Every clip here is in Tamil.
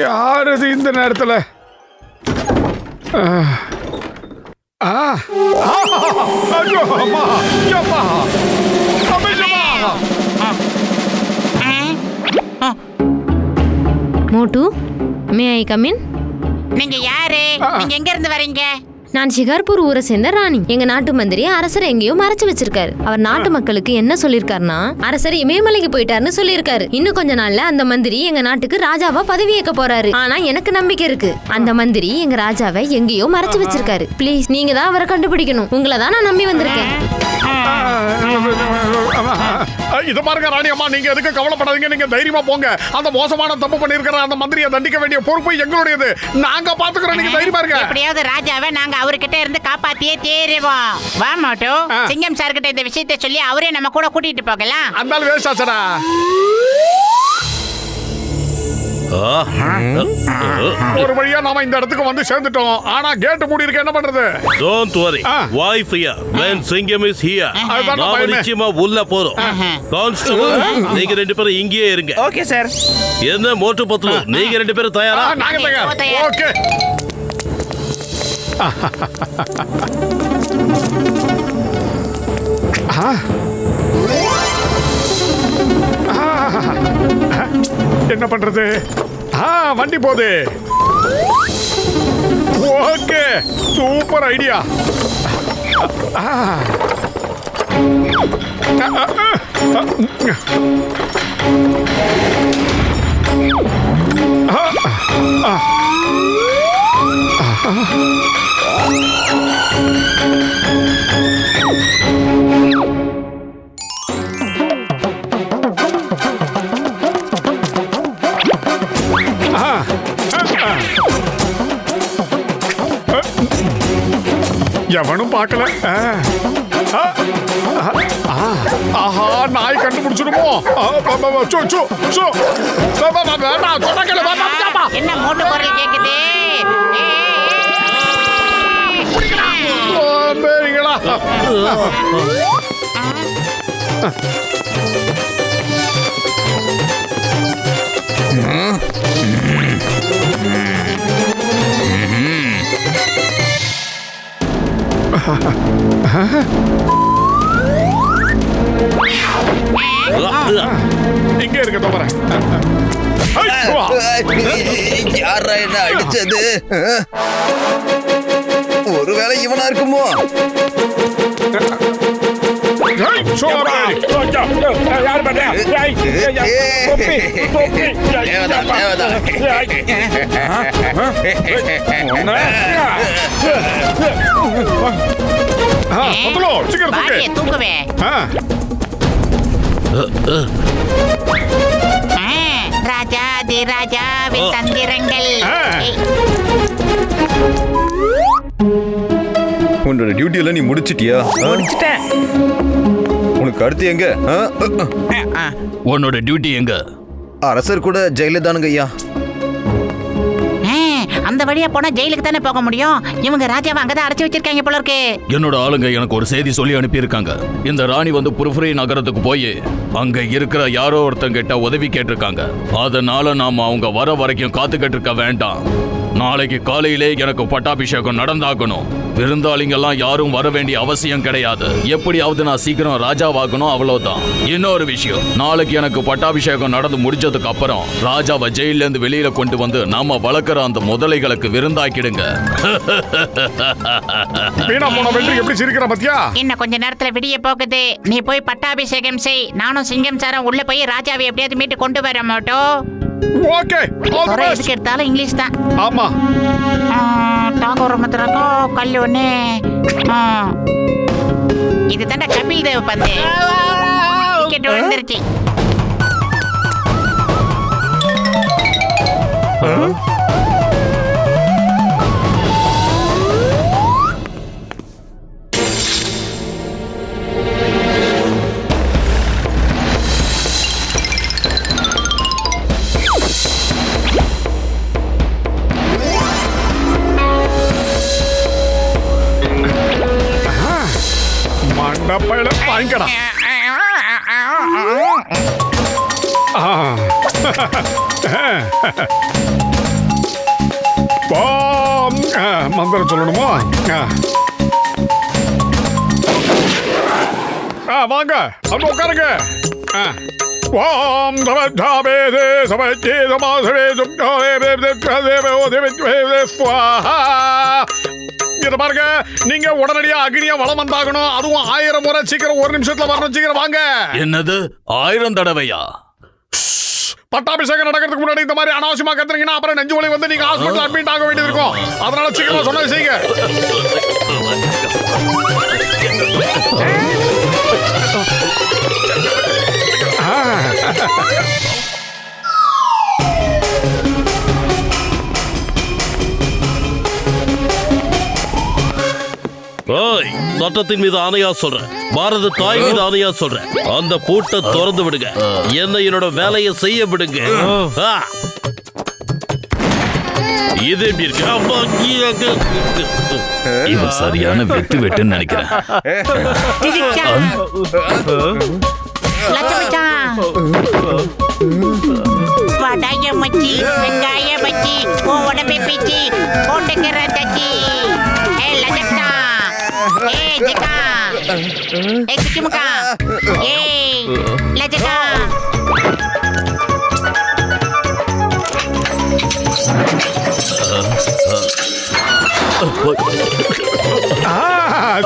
யார் இது இந்த நேரத்தில்? மோட்டு, மே ஐ கம் இன்? நீங்க யாரு? நீங்க எங்க இருந்து வரீங்க? நான் ஷிகார்பூர் ஊரை சேர்ந்த ராணி. எங்க நாட்டு மந்திரி அரசர் எங்கேயோ மறைச்சு வச்சிருக்காரு. அவர் நாட்டு மக்களுக்கு என்ன சொல்லிருக்காருன்னா, அரசர் இமயமலைக்கு போயிட்டாருன்னு சொல்லியிருக்காரு. இன்னும் கொஞ்ச நாள்ல அந்த மந்திரி எங்க நாட்டுக்கு ராஜாவா பதவி ஏற்க போறாரு. ஆனா எனக்கு நம்பிக்கை இருக்கு, அந்த மந்திரி எங்க ராஜாவை எங்கேயோ மறைச்சு வச்சிருக்காரு. ப்ளீஸ், நீங்க தான் அவரை கண்டுபிடிக்கணும். உங்களை தான் நான் நம்பி வந்திருக்கேன். இது பாருங்க ராணி அம்மா, நீங்க எதுக்கு கவலைப்படாதீங்க. நீங்க தைரியமா போங்க. அந்த மோசமான தப்பு பண்ணிருக்கிற அந்த மந்திரியை தண்டிக்க வேண்டிய பொறுப்பு எங்களுடையது. நாங்க பாத்துக்கிறோம். நீங்க தைரியமா இருங்க. எப்படியாவது ராஜாவை நாங்க அவர்கிட்ட இருந்து காப்பாத்தியே தேருவோம். வா மோட்டு, சிங்கம் சார் கிட்ட இந்த விஷயத்தை சொல்லி அவரே நம்ம கூட கூட்டிட்டு போகலாம். அந்த வேஸ்ட் ஆச்சடா. ஒரு வழியா நாம இந்த இடத்துக்கு வந்து சேர்ந்துட்டோம். ஆனா கேட் மூடி இருக்கு. என்ன பண்றது? Don't worry. Wife here. When Singam is here. நாம நிச்சயமா உள்ள போறோம். கான்ஸ்டபிள், நீங்க ரெண்டு பேரும் இங்கேயே இருங்க. Okay sir. என்ன மோட்டு பத்லு, நீங்க ரெண்டு பேரும் தயாரா? நாங்க தயார். ஓகே. என்ன பண்றது? வண்டி போகுது. Okay, super idea. எவனும் பார்க்கல. ஆஹா, நாய் கண்டுபிடிச்சிடுமோ? என்ன மோட்டு குரல் கேக்குது? இங்க இருக்க தோறேன். யாரா என்ன அடிச்சது? ஒருவேளை இவனா இருக்குமோ? தூக்குவே. ராஜாதி ராஜாவின் தந்திரங்கள். உன்னோட டியூட்டி எல்லாம் நீ முடிச்சிட்டியா? முடிச்சிட்டேன். உனக்கு அடுத்து எங்க? உன்னோட டியூட்டி எங்க? அரசர் கூட ஜெயில தானுங்க ஐயா. அந்த வழியா போனா ஜெயிலுக்கு தானே போக முடியும். இவங்க ராஜாவை அங்கதான் அடைச்சு வச்சிருக்காங்க போல இருக்கு. என்னோட ஆளுங்க எனக்கு ஒரு செய்தி சொல்லி அனுப்பி இருக்காங்க. இந்த ராணி வந்து புர்ஃபுரி நகரத்துக்கு போய் அங்க இருக்கிற யாரோ ஒருத்தங்கிட்ட உதவி கேட்டிருக்காங்க. அதனால நாம அவங்க வர வரைக்கும் காத்துக்கிட்டு இருக்க வேண்டாம். நாளைக்கு காலையிலே எனக்கு பட்டாபிஷேகம் நடந்தாகணும். விருந்தாளிங்கெல்லாம் யாரும் வர வேண்டிய அவசியம் கிடையாது. எப்படியாவது நான் சீக்கிரம் ராஜாவாகணும், அவ்வளவுதான். இன்னொரு விஷயம், நாளைக்கு எனக்கு பட்டாபிஷேகம் நடந்து முடிஞ்சதுக்கு அப்புறம் ராஜாவை ஜெயில இருந்து வெளியில கொண்டு வந்து நாம வளர்க்குற அந்த முதலைகளுக்கு விருந்தாக்கிடுங்க. இன்னும் கொஞ்ச நேரத்துல விடிய போகுது. நீ போய் பட்டாபிஷேகம் செய். நானும் சிங்கம் சாரம் உள்ள போய் ராஜாவை எப்படியாவது மீட்டு கொண்டு வர மாட்டோம். ஓகே, எதுக்கு எடுத்தாலும் இங்கிலீஷ் தான். ஆமா. டாகோர் மத்திரக்கோ கல்லூனே. இது தாண்டா கபில் தேவ் பந்து. டிக்கெட் வந்துருச்சு. வாங்கிக்கடா. மந்திரம் சொல்லணுமோ? வாங்க அங்க உட்காருங்க. ஓம் தமத்தாபேதே சமச்சே சமாசவே ஸ்வாஹா. இத பாருங்க, நீங்க உடனடியா அக்னியா வலம் வந்தாகணும். அதுவும் 1000 முறை. சீக்கிரம் 1 நிமிஷத்துல வரணும். சீக்கிரம் வாங்க. என்னது 1000 தடவையா? பட்டாபிஷேகம் நடக்கிறதுக்கு முன்னாடி இந்த மாதிரி அனாவசியமா கத்துறீங்கன்னா அப்புறம் நெஞ்சு வலி வந்து நீங்க ஹாஸ்பிடல் அட்மிட் ஆக வேண்டியது இருக்கும். அதனால சீக்கிரமா சொன்னது செய்யுங்க. சட்டத்தின் மீது ஆணையா சொல்றேன், பாரத தாய் மீது ஆணையா சொல்றேன், அந்த பூட்டை திறந்து விடுங்க. என்ன என்னோட வேலையை செய்ய விடுங்க. இது எப்படி இருக்கு? இவன் சரியான வெட்டுன்னு நினைக்கிறேன். வடைய மச்சி, வெங்காய பச்சி, உடம்பை பிச்சி, போட்டுக்கிற தச்சி. லஜக்கா, ஜிகா, சிக்கிமுக்கா, லஜக்கா.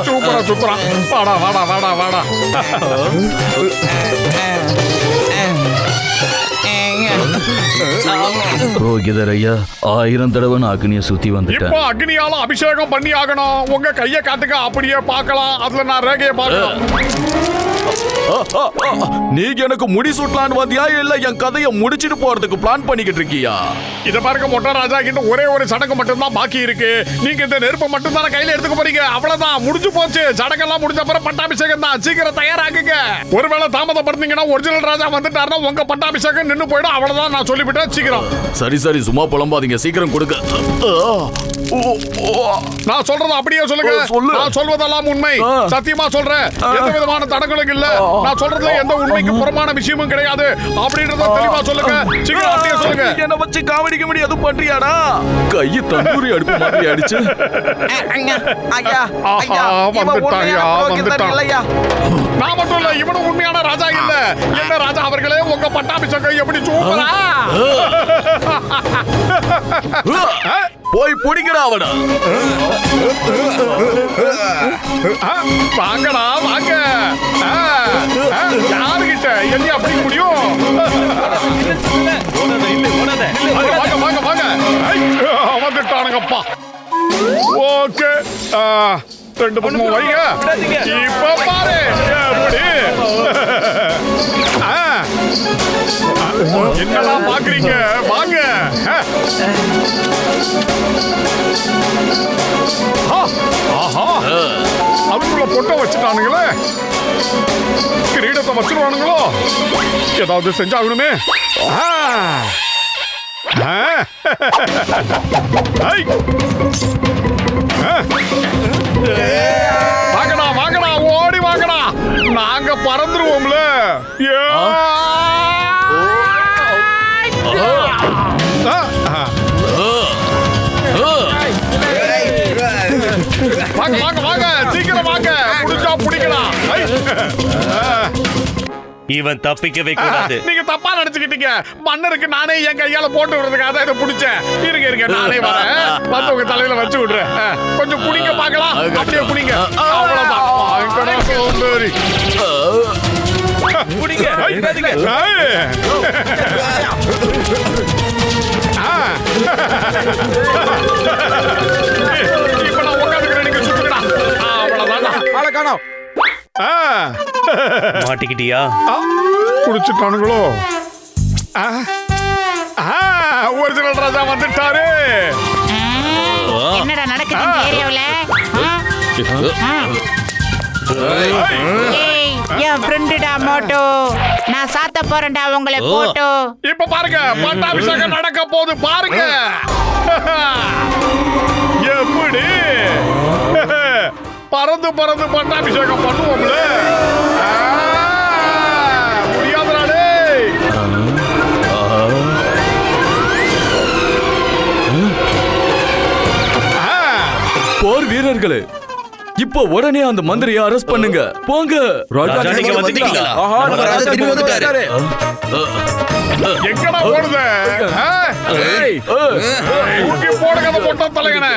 சூப்பரா சூப்பரா. வாடா வாடா வாடா வாடா. புரோகிதர் ஐயா, 1000 தடவை நான் அக்னியை சுத்தி வந்துட்டேன். இப்போ அக்னியால அபிஷேகம் பண்ணி ஆகணும். உங்க கைய காட்டுங்க, அப்படியே பார்க்கலாம். அதுல நான் ரேகையை பார்க்கலாம். நீங்க எனக்கு முடி சுட்டலான்னு வந்தியா இல்ல என் கதையை முடிச்சிட்டு போறதுக்கு பிளான் பண்ணிக்கிட்டு இருக்கியா? இத பாருங்க மொட்டை ராஜா, கிட்ட ஒரே ஒரு சடங்கு மட்டும் தான் பாக்கி இருக்கு. நீங்க இந்த நெருப்பு மட்டும் தானே கையில எடுத்துக்க போறீங்க. அவ்வளவுதான், முடிஞ்சு போச்சு. சடங்கெல்லாம் முடிஞ்ச அப்புறம் பட்டாபிஷேகம் தான். சீக்கிரம் தயாராகுங்க. ஒருவேளை தாமதப்படுத்தீங்கன்னா ஒரிஜினல் ராஜா வந்துட்டாருன்னா உங்க பட்டாபிஷேகம் நின்னு போயிடும். அவ்வளவுதான், நான் சொல்லிவிட்டேன். சீக்கிரம். சரி சரி, சும்மா புலம்பாதீங்க, சீக்கிரம் கொடுங்க. நான் சொல்றது அப்படியே சொல்லுங்க. நான் சொல்வதெல்லாம் உண்மை. சத்தியமா சொல்றேன். எந்த விதமான தடங்களும் இல்ல. நான் சொல்றதுல எந்த உண்மைக்கு புறமான விஷயமும் கிடையாது. அப்படின்றத தெளிவா சொல்லுங்க. சீக்கிரம் அப்படியே சொல்லுங்க. என்ன வச்சு காமெடிக்க முடியாது பண்றியாடா? கையை தந்தூரி அடுப்பு மாதிரி அடிச்சு. நான் மட்டும் இல்ல, இவனும் உண்மையான ராஜா இல்ல. என்ன ராஜா அவர்களே, உங்க பட்டாபிஷேகம் எப்படி சூப்பரா? போய் பிடிக்கடா அவன. வாங்கடா வாங்க. யாருகிட்ட என்ன அப்படி முடியும்? வாங்க வாங்க வாங்க. வந்துட்டானுங்கப்பா. ஓகே, 2 பக்கமும் வைங்க. இப்ப பாரு எப்படி. என்னெல்லாம் பாக்குறீங்க? வாங்க. ஆஹா, அதுக்குள்ள பொட்டை வச்சுட்டானுங்களே. கிரீடத்தை வச்சிருவானுங்களோ? ஏதாவது செஞ்சாகணுமே. வாங்கடா வாங்கடா, ஓடி வாங்கடா. நாங்க பறந்துருவோம்ல. வாங்க வாங்க வாங்க, சீக்கிரம் வாங்க. புடிச்சா புடிக்கலாம். இவன் தப்பிக்கவே கூடாது. நீங்க தப்பா நினைச்சுக்கிட்டீங்க. மன்னருக்கு நானே என் கையால போட்டு விடுறதுக்காக தான் இதை பிடிச்சேன். இருங்க இருங்க, நானே வரேன். வந்து உங்க தலையில வச்சு விடுறேன். கொஞ்சம் குடிங்க பார்க்கலாம். அப்படியே குடிங்க. அவ்வளவுதான். சோம்பேறி. குடிங்க. இப்ப நான் உட்காந்துக்கிறேன், நீங்க சுத்துக்கடா. அவ்வளவுதான். மாட்டிக்கிட்டியா? குடிச்சுட்டானுங்களோ? ஒரிஜினல் ராஜா வந்துட்டாரு. என்னடா நடக்குது இந்த ஏரியாவுல? என் ஃப்ரெண்டுடா மோட்டோ. நான் சாத்த போறேன்டா உங்களை போட்டோ. இப்ப பாருங்க, பட்டாபிஷேகம் நடக்க போகுது. பாருங்க எப்படி பறந்து பறந்து பட்டாபிஷேகம் பண்ணுவோம்ல. நண்பர்களே, இப்போ உடனே அந்த மந்திரியை அரெஸ்ட் பண்ணுங்க. போங்க. ராஜா, நீங்க வந்துட்டீங்களா? ஆஹா, நம்ம ராஜா திரும்பி வந்துட்டாரு. எங்கடா ஓடுது ஏய், தூக்கி போடுங்க அந்த மொட்டை தலைகனை.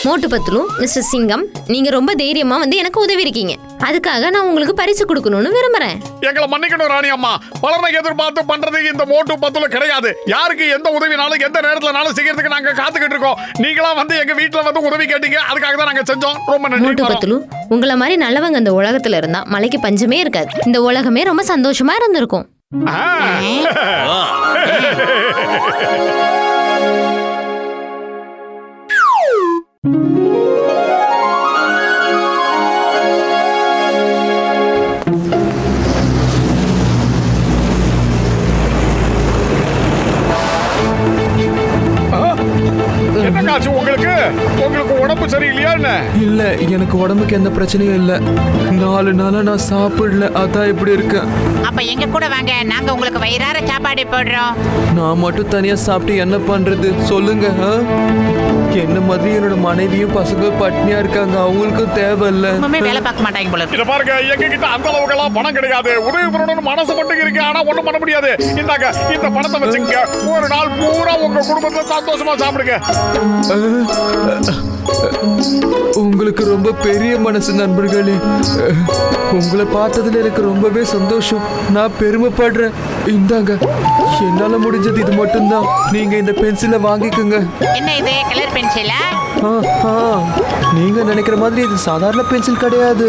மோட்டு பத்லு, மிஸ்டர் சிங்கம், நீங்க ரொம்ப தைரியமா வந்து எனக்கு உதவி இருக்கீங்க. அதுக்காக நான் உங்களுக்கு பரிசு கொடுக்கணும்னு விரும்புறேன். எங்களை மன்னிக்கணும் ராணி அம்மா. பலனை எதிர்பார்த்து பண்றதுக்கு இந்த மோட்டு பத்துல கிடையாது. யாருக்கு எந்த உதவினாலும் எந்த நேரத்துலனாலும் செய்யறதுக்கு நாங்க காத்துக்கிட்டு இருக்கோம். நீங்களா வந்து எங்க வீட்டுல வந்து உதவி கேட்டீங்க, அதுக்காக தான் நாங்க செஞ்சோம். ரொம்ப மோட்டு நன்றி. பத்லு, உங்கள மாதிரி நல்லவங்க இந்த உலகத்துல இருந்தா மலைக்கு பஞ்சமே இருக்காது. இந்த உலகமே ரொம்ப சந்தோஷமா இருந்திருக்கும். ஆ. என்ன காச்சு உங்களுக்கு? உங்களுக்கு உடம்பு சரியில்லையா என்ன? இல்ல, எனக்கு உடம்புக்கு எந்த பிரச்சனையும் இல்ல. 4 நாளா நான் சாப்பிடல, அதான் இப்படி இருக்கேன். அப்ப எங்க கூட வாங்க, நாங்க உங்களுக்கு வயிறார சாப்பாடு போடுறோம். நான் மட்டும் தனியா சாப்பிட்டு என்ன பண்றது சொல்லுங்க. என்ன மாதிரி என்னோட மனைவியும் பசங்க பட்னியா இருக்காங்க, அவங்களுக்கும் தேவையில்ல. எப்பவுமே வேலை பார்க்க மாட்டாங்க போல இருக்கு. இத பாருங்க, எங்க கிட்ட அந்த அளவுக்கெல்லாம் பணம் கிடையாது. உதவி பண்ணணும்னு மனசு மட்டும் இருக்கு, ஆனா ஒண்ணும் பண்ண முடியாது. இந்தாங்க, இந்த பணத்தை வச்சுங்க. ஒரு நாள் பூரா உங்க குடும்பத்தை சந்தோஷமா சாப்பிடுங்க. உங்களுக்கு ரொம்ப பெரிய மனசு நண்பர்களே. உங்களை பார்த்ததுல எனக்கு ரொம்பவே சந்தோஷம். நான் பெருமைப்படுறேன். இந்தாங்க, என்னால முடிஞ்சது இது மட்டும்தான். நீங்க இந்த பென்சிலை வாங்கிக்கோங்க. என்ன இது, கலர் பென்சிலா? நீங்க நினைக்கிற மாதிரி இது சாதாரண பென்சில் கிடையாது.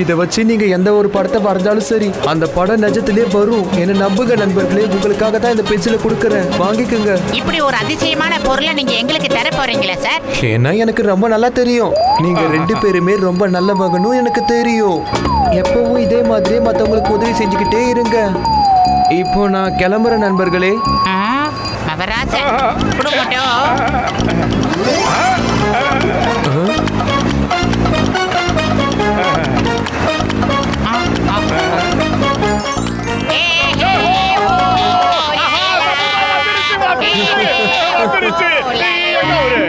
இதை வச்சு நீங்க எந்த ஒரு படத்தை வரைஞ்சாலும் சரி, அந்த படம் நிஜத்திலே வரும். என்ன நம்புங்க நண்பர்களே, உங்களுக்காக தான் இந்த பென்சிலை கொடுக்கறேன், வாங்கிக்கோங்க. இப்படி ஒரு அதிசயமான பொருளை நீங்க எங்களுக்கு தர போறீங்களா சார்? ஏன்னா எனக்கு ரொம்ப நல்லா தெரியும், நீங்க 2 பேருமே ரொம்ப நல்லவங்கன்னு எனக்கு தெரியும். எப்பவும் இதே மாதிரியே மற்றவங்களுக்கு உதவி செஞ்சுக்கிட்டே இருங்க. இப்போ நான் கிளம்புறேன் நண்பர்களே. மகராஜா குடும்பட்டோ. வந்துருச்சு. எங்க அவரு?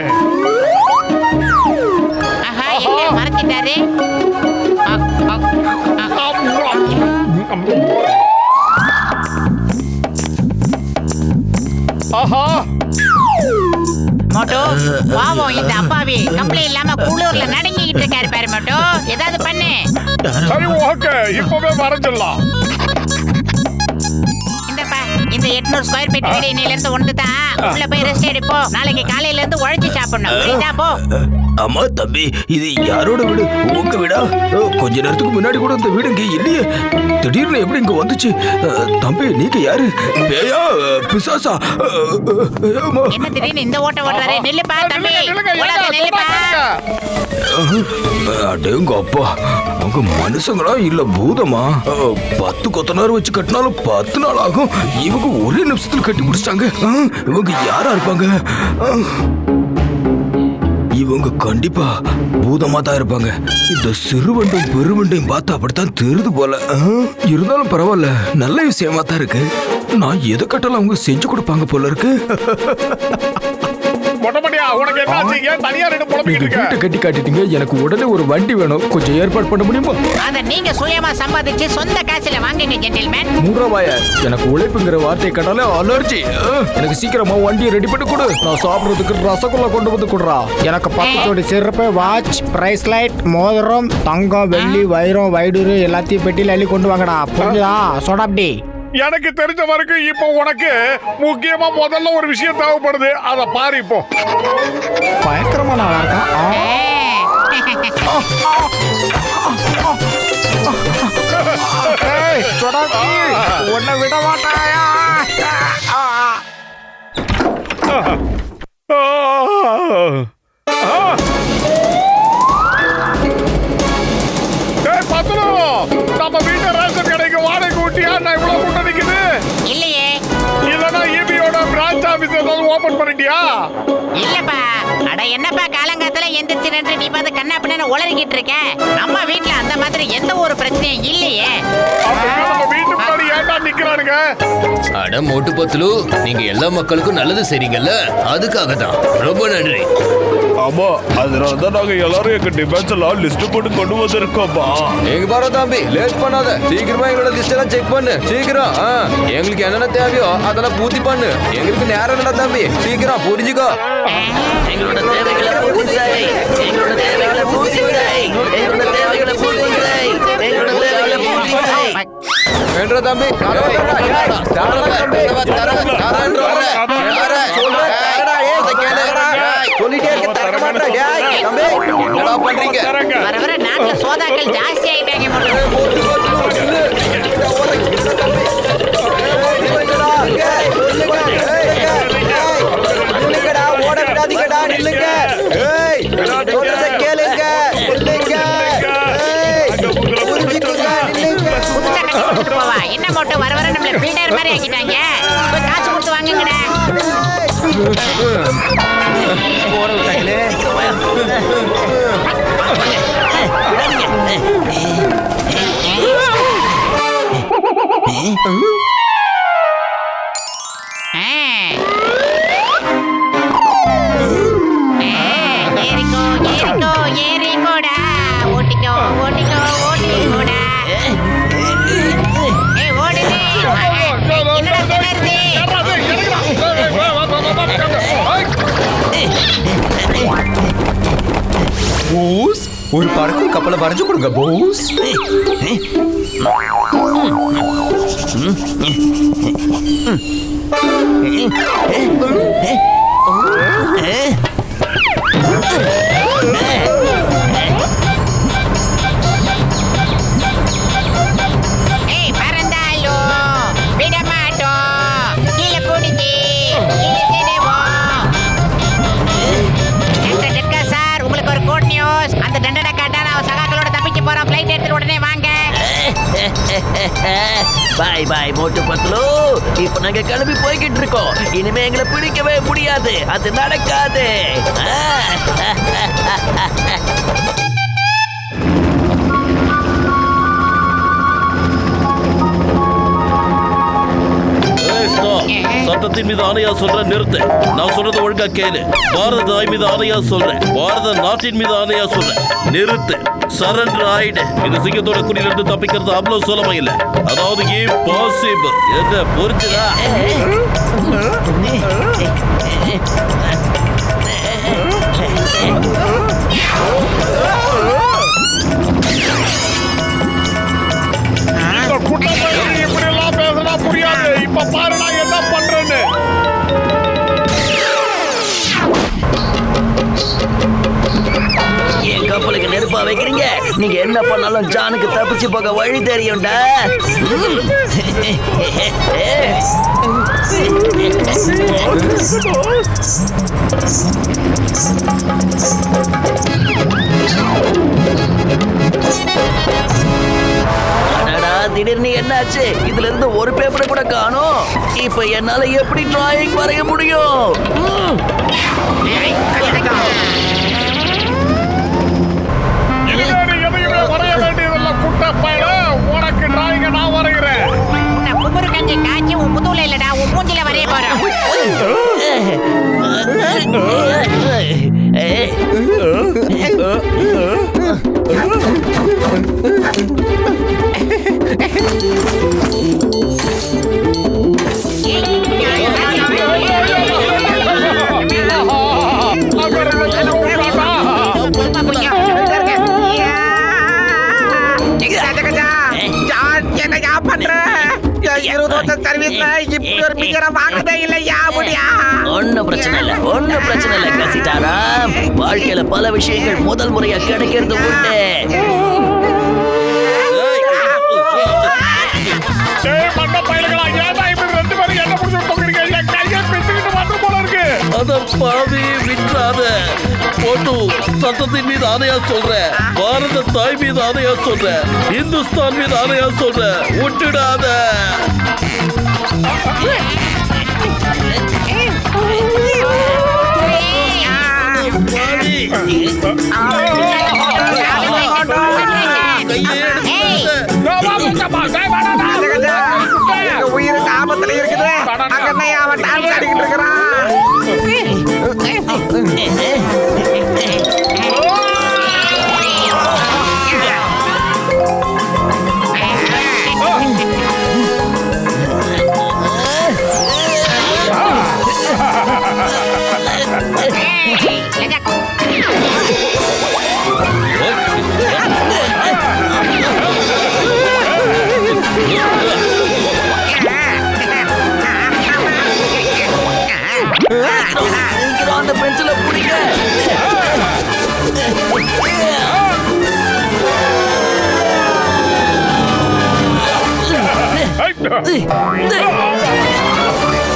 ஆஹா, எங்க மறைச்சிட்டாரு? ஆஹா, மோட்டோ, பாவம் இந்த அப்பாவி கம்பளி இல்லாம குளூர்ல நடுங்கிட்டு இருக்காரு பாரு. மோட்டோ, ஏதாவது பண்ணு. சரி ஓகே, இப்பவே வரைஞ்சிடலாம். இந்தப்பா, இந்த 800 ஸ்கொயர் ஃபீட் வீடு இன்னையில இருந்து ஒன்று தான். உள்ள போய் ரெஸ்ட் எடுப்போம். நாளைக்கு காலையில இருந்து உழைச்சு சாப்பிடணும். புரியுதா? போ. அம்மா தம்பி, இது யாரோட வீடு? உங்க வீடா? கொஞ்ச நேரத்துக்கு முன்னாடி கூட இந்த வீடு இங்க இல்லையே, திடீர்னு எப்படி இங்க வந்துச்சு? தம்பி, நீங்க யாரு? பேயா, பிசாசா? என்ன திடீர்னு இந்த ஓட்ட ஓடுறாரு? நில்லுப்பா தம்பி, நில்லுங்க, ஓடாத, நில்லுப்பா. அடேங்க அப்பா, அவங்க மனுஷங்களா இல்ல பூதமா? 10 கொத்தனார் வச்சு கட்டினாலும் 10 நாள் ஆகும். இவங்க ஒரே நிமிஷத்துல கட்டி முடிச்சிட்டாங்க. இவங்க யாரா இருப்பாங்க? இவங்க கண்டிப்பா பூதமா தான் இருப்பாங்க. இந்த சிறுவண்டும் பெருவண்டையும் பார்த்து அப்படித்தான் தெரியுது போல. இருந்தாலும் பரவாயில்ல, நல்ல விஷயமா தான் இருக்கு. நான் எதை கட்டாலும் அவங்க செஞ்சு கொடுப்பாங்க போல இருக்கு. மொட்டமடியா, உனக்கு என்னாச்சு? ஏன் தனியா ரெண்டு புலம்பிக்கிட்டு இருக்க? வீட்டை கட்டி காட்டிட்டீங்க, எனக்கு உடனே ஒரு வண்டி வேணும். கொஞ்சம் ஏற்பாடு பண்ண முடியுமா? அத நீங்க சுயமா சம்பாதிச்சு சொந்த காசுல வாங்குங்க ஜென்டில்மேன். மூன்றாவாய, எனக்கு உழைப்புங்கிற வார்த்தை கேட்டாலே அலர்ஜி. எனக்கு சீக்கிரமா வண்டியை ரெடி பண்ணி கொடு. நான் சாப்பிடுறதுக்கு ரசகுல்லா கொண்டு வந்து கொடுறா. எனக்கு 10 ஜோடி செருப்பு, வாட்ச், பிரைஸ் லைட், மோதிரம், தங்கம், வெள்ளி, வைரம், வைடூரு எல்லாத்தையும் பெட்டியில் அள்ளி கொண்டு வாங்கடா. புரிஞ்சுதா? சொடாப்டி. எனக்கு தெரிஞ்ச வரைக்கும் இப்போ உனக்கு முக்கியமா முதல்ல ஒரு விஷயம் தேவைப்படுது. அத பாரு. இப்போ பயங்கரமா நல்லா இருக்கான். உன்னை விட மாட்டாயா? நம்ம வீட்டு ரேஷன் கடைக்கு வாடகை ஊட்டியா? நான் இவ்வளவு கூட்ட நிக்குது. இல்லையே. இல்லனா ஈபியோட பிரான்ச் ஆபீஸ் ஏதாவது ஓபன் பண்ணிட்டியா? இல்லப்பா. அட என்னப்பா, காலங்காத்துல எந்திரிச்சு நின்று நீ பார்த்து கண்ணா பின்னு உளறிக்கிட்டு இருக்க. நம்ம வீட்டுல அந்த மாதிரி எந்த ஒரு பிரச்சனையும் இல்லையே. அப்படின்னா நம்ம வீட்டு முன்னாடி ஏன்டா எல்லாம் நிக்கிறானுங்க. அட மோட்டு பத்துலு, நீங்க எல்லா மக்களுக்கும் நல்லது செய்றீங்கல்ல, அதுக்காக தான். ரொம்ப நன்றி. ஆமா, அதனால தான் நாங்க எல்லாரும் எங்க டிமாண்ட்ஸ் எல்லாம் லிஸ்ட் போட்டு கொண்டு வந்திருக்கோம்பா. எங்க பாரு தம்பி, லேட் பண்ணாத. சீக்கிரமா எங்களோட லிஸ்ட் எல்லாம் செக் பண்ணு. சீக்கிரம். எங்களுக்கு என்னென்ன தேவையோ அதெல்லாம் பூர்த்தி பண்ணு. எங்களுக்கு நேரம் இல்ல தம்பி, சீக்கிரம் புரிஞ்சுக்கோ. எங்களோட தேவைகளை பூர்த்தி செய். எங்களோட தேவைகளை பூர்த்தி செய். எங்களோட தேவைகளை பூர்த்தி செய். எங்களோட தேவைகளை பூர்த்தி செய். வேண்டா தம்பி, சொல்லிட்டே இருக்க தரக்க மாட்டேன். தம்பி என்னடா பண்றீங்க? வர வர நாட்டுல சோதாக்கள் ஜாஸ்தி ஆயிட்டாங்க போல. ஓட விடாதீங்கடா, நில்லுங்க. சொல்றத கேளுங்க, நில்லுங்க. புரிஞ்சுக்கோங்க, நில்லுங்க. புதுசா கட்டி கொடுத்துட்டு போவா. என்ன மட்டும் வர வர நம்மள பில்டர் மாதிரி ஆக்கிட்டாங்க. போய் காசு கொடுத்து வாங்குங்கடா. போட விட்டாங்களே. ஏறிக்கோ ஏறிக்கோ ஏறிக்கோடா. ஓட்டிக்கோ ஓட்டிக்கோ ஓட்டிக்கோடா. ஓடுது. என்னடா திணறுது? பூஸ், ஒரு பறக்கும் கப்பலை வரைஞ்சு கொடுங்க பூஸ். பறந்தாலும் விட மாட்டோம். கீழே கூடிச்சு சார். உங்களுக்கு ஒரு குட் நியூஸ். அந்த தண்டனை காட்டான அவன் சகாக்களோட தப்பிச்சு போறான். ஃளைட் எடுத்துட்டு உடனே வாங்க. பாய் பாய் மோட்டு பத்துலு. இப்ப நாங்க கிளம்பி போய்கிட்டு இருக்கோம். இனிமே எங்களை பிடிக்கவே முடியாது. அது நடக்காது. சட்டத்தின் மீது ஆணையா சொல்றேன், நிறுத்து. நான் சொல்றது ஒழுங்கா கேளு. பாரத தாய் மீது ஆணையா சொல்றேன், பாரத நாட்டின் மீது ஆணையா சொல்றேன், நிறுத்து. சரண்டர் ஆயிடு. இந்த சிங்கத்தோட குறியில இருந்து தப்பிக்கிறது அவ்வளவு சுலபம் இல்ல. அதாவது இம்பாசிபிள். என்ன புரிஞ்சுதா? இந்த குட்டப்பையன் இப்படி எல்லாம் பேசுனா புரியாது. இப்ப பாரு நான் என்ன பண்றேன்னு. என் கப்பலுக்கு நெருப்பா வைக்கிறீங்க. நீங்க என்ன பண்ணாலும் ஜானுக்கு தப்பிச்சு போக வழி தெரியும்டா. திடீர்னு என்னாச்சு? இதுல இருந்து ஒரு பேப்பரை கூட காணோம். இப்ப என்னால எப்படி டிராயிங் வரைய முடியும்? எதையுமே வரைய வேண்டியதில்ல குட்டப்பையில. உனக்கு டிராயிங்க நான் வரைகிறேன். குமுறு கஞ்சி காய்ச்சி உன் முதுகுல இல்லடா, உன் மூஞ்சில வரைய போறோம். ஒன்னும் பிரச்சனை இல்ல, ஒன்னும் பிரச்சனை இல்ல கசிதாராம். வாழ்க்கையில பல விஷயங்கள் முதல் முறையா கிடைக்கிறது உண்டு. சட்டத்தின் மீது ஆணையா சொல்றேன், பாரத தாய் மீது ஆணையா சொல்றேன், இந்துஸ்தான் மீது ஆணையா சொல்றேன், விட்டுடாத. மாதிரி இருக்குது அங்கே அவன் டான்ஸ் ஆடிக்கிட்டு இருக்கிறான். சீக்கிரம் அந்த பென்சிலை பிடிங்க.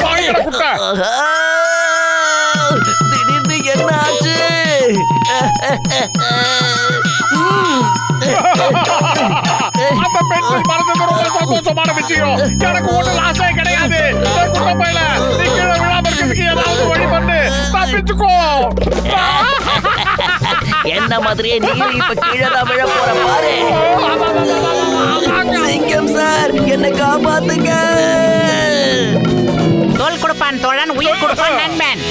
வாங்கிட குட்டை. திடீர்னு என்ன ஆச்சு? அந்த பென்சில் மறந்தது ரொம்ப சந்தோஷமான விஷயம். எனக்கு ஒண்ணு லாஸே கிடையாது. டேய் குட்டை பயல, நீ கீழே விழாம இருக்கிறதுக்கு ஏதாவது வழி பண்ணு. தப்பிச்சுக்கோ. என்ன மாதிரியே நீயும் இப்ப கீழே தான் விழ போற பாரு. சிங்கம் சார், என்னை காப்பாத்துங்க. தோல் கொடுப்பான் தோழன், உயிர் கொடுப்பான் நண்பன்.